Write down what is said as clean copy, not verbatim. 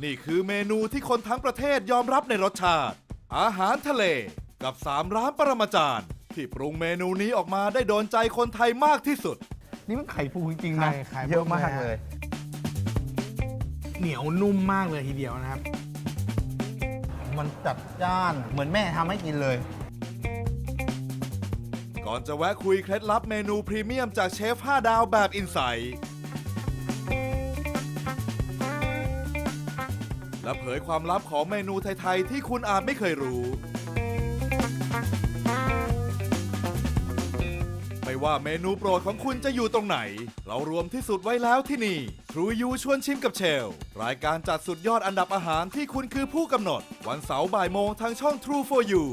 นี่คือเมนูที่คนทั้งประเทศยอมรับในรสชาติอาหารทะเลกับ3ร้านปรมาจารย์ที่ปรุงเมนูนี้ออกมาได้โดนใจคนไทยมากที่สุดนี่มันไข่ปูจริงๆนะเยอะมากเลยเหนียวนุ่มมากเลยทีเดียวนะครับมันจัดจ้านเหมือนแม่ทำให้กินเลยก่อนจะแวะคุยเคล็ดลับเมนูพรีเมียมจากเชฟ5ดาวแบบอินไซต์และเผยความลับของเมนูไทยๆที่คุณอาจไม่เคยรู้ไม่ว่าเมนูโปรดของคุณจะอยู่ตรงไหนเรารวมที่สุดไว้แล้วที่นี่ TrueYou ชวนชิมกับเชลรายการจัดสุดยอดอันดับอาหารที่คุณคือผู้กำหนดวันเสาร์บ่ายโมงทางช่อง TrueYou